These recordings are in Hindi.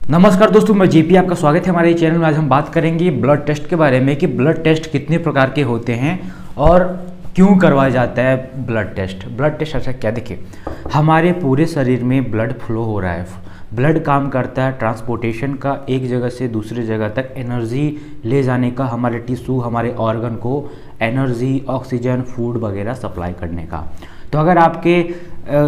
नमस्कार दोस्तों, मैं जेपी आपका स्वागत है हमारे चैनल में। आज हम बात करेंगे ब्लड टेस्ट के बारे में कि ब्लड टेस्ट कितने प्रकार के होते हैं और क्यों करवाया जाता है ब्लड टेस्ट। ब्लड टेस्ट ऐसा क्या, देखिए हमारे पूरे शरीर में ब्लड फ्लो हो रहा है। ब्लड काम करता है ट्रांसपोर्टेशन का, एक जगह से दूसरी जगह तक एनर्जी ले जाने का, हमारे टिश्यू हमारे ऑर्गन को एनर्जी, ऑक्सीजन, फूड वगैरह सप्लाई करने का। तो अगर आपके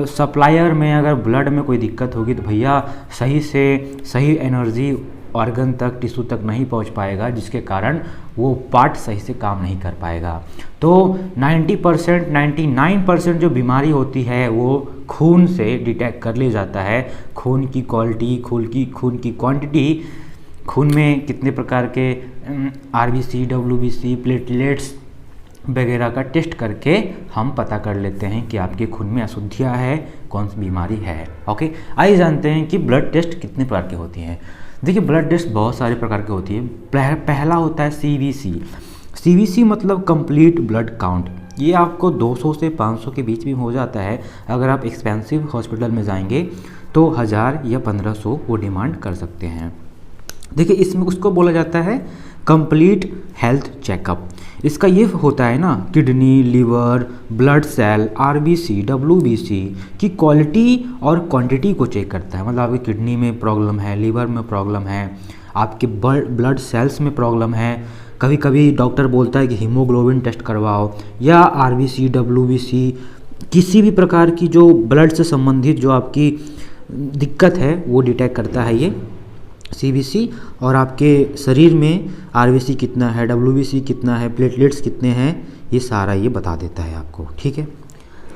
सप्लायर में अगर ब्लड में कोई दिक्कत होगी तो भैया सही से सही एनर्जी ऑर्गन तक, टिश्यू तक नहीं पहुंच पाएगा, जिसके कारण वो पार्ट सही से काम नहीं कर पाएगा। तो 90%, 99% जो बीमारी होती है वो खून से डिटेक्ट कर लिया जाता है। खून की क्वालिटी, खून की क्वांटिटी, खून में कितने प्रकार के आरबीसी, डब्ल्यूबीसी, प्लेटलेट्स वगैरह का टेस्ट करके हम पता कर लेते हैं कि आपके खून में अशुद्धियाँ है, कौन सी बीमारी है। ओके, आइए जानते हैं कि ब्लड टेस्ट कितने प्रकार की होती हैं। देखिए ब्लड टेस्ट बहुत सारे प्रकार की होती है। पहला होता है सीवीसी। सीवीसी मतलब कंप्लीट ब्लड काउंट। ये आपको 200 से 500 के बीच में हो जाता है। अगर आप एक्सपेंसिव हॉस्पिटल में जाएंगे तो 1000 या 1500 वो डिमांड कर सकते हैं। देखिए इसमें उसको बोला जाता है कंप्लीट हेल्थ चेकअप। इसका ये होता है ना, kidney, liver, blood cell, RBC, WBC की क्वालिटी और क्वांटिटी को चेक करता है। मतलब आपकी किडनी में प्रॉब्लम है, लीवर में प्रॉब्लम है, आपके ब्लड सेल्स में प्रॉब्लम है। कभी कभी डॉक्टर बोलता है कि हीमोग्लोबिन टेस्ट करवाओ, या आरबीसी, डब्ल्यूबीसी, किसी भी प्रकार की जो ब्लड से संबंधित जो आपकी दिक्कत है वो डिटेक्ट करता है ये सीबीसी। और आपके शरीर में आरबीसी कितना है, डब्ल्यूबीसी कितना है, प्लेटलेट्स कितने हैं, ये सारा ये बता देता है आपको। ठीक है,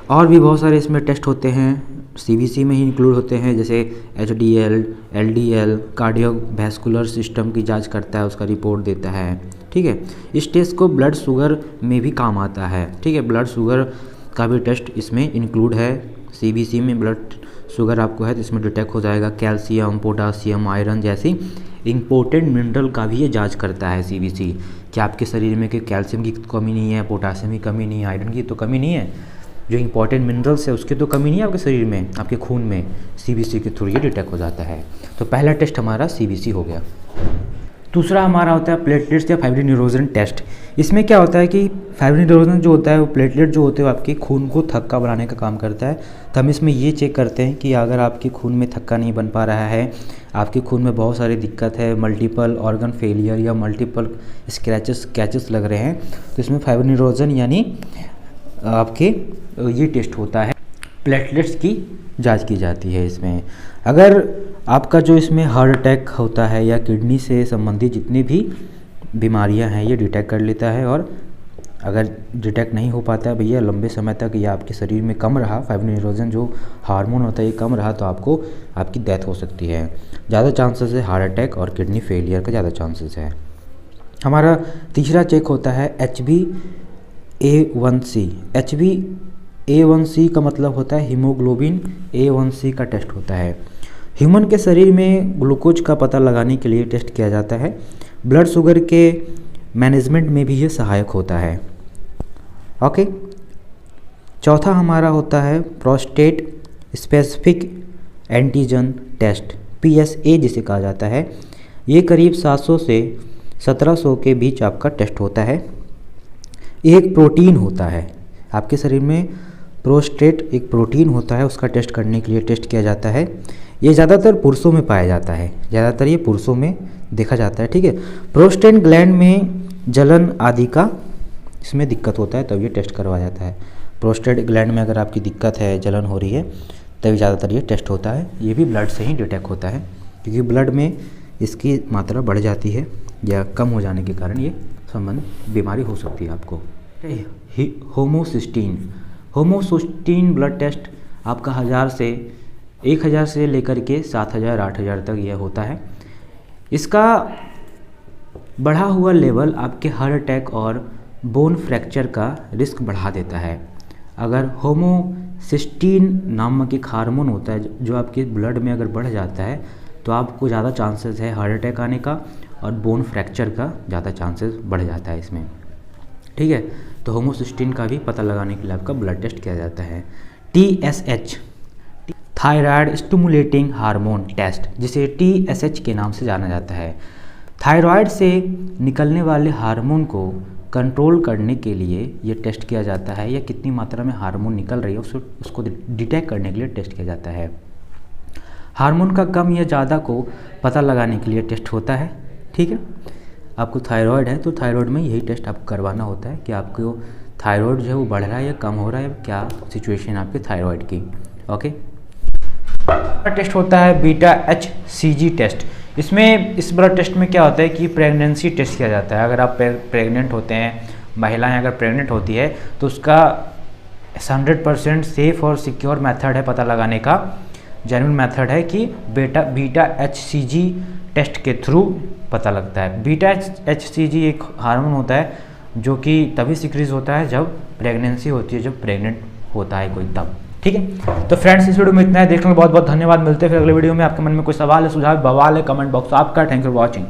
और भी बहुत सारे इसमें टेस्ट होते हैं, सीबीसी में ही इंक्लूड होते हैं, जैसे एचडीएल, एलडीएल, कार्डियोवैस्कुलर सिस्टम की जांच करता है, उसका रिपोर्ट देता है। ठीक है, इस टेस्ट को ब्लड शुगर में भी काम आता है। ठीक है, ब्लड शुगर का भी टेस्ट इसमें इंक्लूड है। सीबीसी में ब्लड शुगर आपको है तो इसमें डिटेक्ट हो जाएगा। कैल्शियम, पोटासियम, आयरन जैसी इंपॉर्टेंट मिनरल का भी ये जांच करता है सीबीसी, कि आपके शरीर में कि कैल्शियम की कमी नहीं है, पोटासियम की कमी नहीं है, आयरन की तो कमी नहीं है, जो इंपॉर्टेंट मिनरल्स है उसकी तो कमी नहीं है आपके शरीर में, आपके खून में। सीबीसी के थ्रू ये डिटेक्ट हो जाता है। तो पहला टेस्ट हमारा सीबीसी हो गया। दूसरा हमारा होता है प्लेटलेट्स या फाइब्रिनोजन टेस्ट। इसमें क्या होता है कि फाइब्रिनोजन जो होता है वो प्लेटलेट जो होते हैं आपके खून को थक्का बनाने का काम करता है। तो हम इसमें ये चेक करते हैं कि अगर आपके खून में थक्का नहीं बन पा रहा है, आपके खून में बहुत सारी दिक्कत है, मल्टीपल ऑर्गन फेलियर या मल्टीपल स्क्रैचेस लग रहे हैं, तो इसमें फाइब्रिनोजन यानी आपके ये टेस्ट होता है, प्लेटलेट्स की जांच की जाती है इसमें। अगर आपका जो इसमें हार्ट अटैक होता है या किडनी से संबंधित जितनी भी बीमारियां हैं ये डिटेक्ट कर लेता है। और अगर डिटेक्ट नहीं हो पाता है भैया लंबे समय तक, या आपके शरीर में कम रहा फाइब्रिनोजन जो हार्मोन होता है ये कम रहा, तो आपकी डेथ हो सकती है। ज़्यादा चांसेस है हार्ट अटैक और किडनी फेलियर का ज़्यादा चांसेस है। हमारा तीसरा चेक होता है HbA1c। HbA1c का मतलब होता है हीमोग्लोबिन A1c का टेस्ट होता है। ह्यूमन के शरीर में ग्लूकोज का पता लगाने के लिए टेस्ट किया जाता है। ब्लड शुगर के मैनेजमेंट में भी ये सहायक होता है। ओके, चौथा हमारा होता है prostate specific antigen test, PSA जिसे कहा जाता है। ये करीब 700 से 1700 के बीच आपका टेस्ट होता है। एक प्रोटीन होता है आपके शरीर में, प्रोस्टेट एक प्रोटीन होता है, उसका टेस्ट करने के लिए टेस्ट किया जाता है। ये ज़्यादातर पुरुषों में पाया जाता है, ज़्यादातर ये पुरुषों में देखा जाता है। ठीक है, प्रोस्टेट ग्लैंड में जलन आदि का इसमें दिक्कत होता है तब ये टेस्ट करवाया जाता है। प्रोस्टेट ग्लैंड में अगर आपकी दिक्कत है, जलन हो रही है, तभी ज़्यादातर ये टेस्ट होता है। ये भी ब्लड से ही डिटेक्ट होता है, क्योंकि ब्लड में इसकी मात्रा बढ़ जाती है या कम हो जाने के कारण ये संबंध बीमारी हो सकती है आपको। होमोसिस्टीन ब्लड टेस्ट आपका 1000 से लेकर के 7000, 8000 तक यह होता है। इसका बढ़ा हुआ लेवल आपके हार्ट अटैक और बोन फ्रैक्चर का रिस्क बढ़ा देता है। अगर होमोसिस्टीन नामक एक हार्मोन होता है जो आपके ब्लड में अगर बढ़ जाता है तो आपको ज़्यादा चांसेस है हार्ट अटैक आने का, और बोन फ्रैक्चर का ज़्यादा चांसेस बढ़ जाता है इसमें। ठीक है, तो होमोसिस्टीन का भी पता लगाने के लिए आपका ब्लड टेस्ट किया जाता है। TSH thyroid stimulating hormone test, जिसे TSH के नाम से जाना जाता है। थायराइड से निकलने वाले हार्मोन को कंट्रोल करने के लिए ये टेस्ट किया जाता है, या कितनी मात्रा में हार्मोन निकल रही है उसको डिटेक्ट करने के लिए टेस्ट किया जाता है। हार्मोन का कम या ज़्यादा को पता लगाने के लिए टेस्ट होता है। ठीक है, आपको थायराइड है तो थायराइड में यही टेस्ट आपको करवाना होता है कि आपको थायराइड जो है वो बढ़ रहा है या कम हो रहा है, क्या सिचुएशन आपके थायराइड की। ओके, टेस्ट होता है बीटा HCG टेस्ट। इसमें इस ब्लड टेस्ट में क्या होता है कि प्रेगनेंसी टेस्ट किया जाता है। अगर आप प्रेग्नेंट होते हैं, महिलाएं अगर प्रेग्नेंट होती है तो उसका 100% सेफ और सिक्योर मेथड है पता लगाने का, जेन्युइन मेथड है कि बीटा HCG टेस्ट के थ्रू पता लगता है। बीटा HCG एक हार्मोन होता है जो कि तभी सिक्रीज होता है जब प्रेगनेंसी होती है, जब प्रेग्नेंट होता है कोई तब। ठीक है, तो फ्रेंड्स इस वीडियो में इतना है। देखने में बहुत बहुत धन्यवाद। मिलते हैं फिर अगले वीडियो में। आपके मन में कोई सवाल है, सुझाव, बवाल है, कमेंट बॉक्स आपका। Thank you for watching.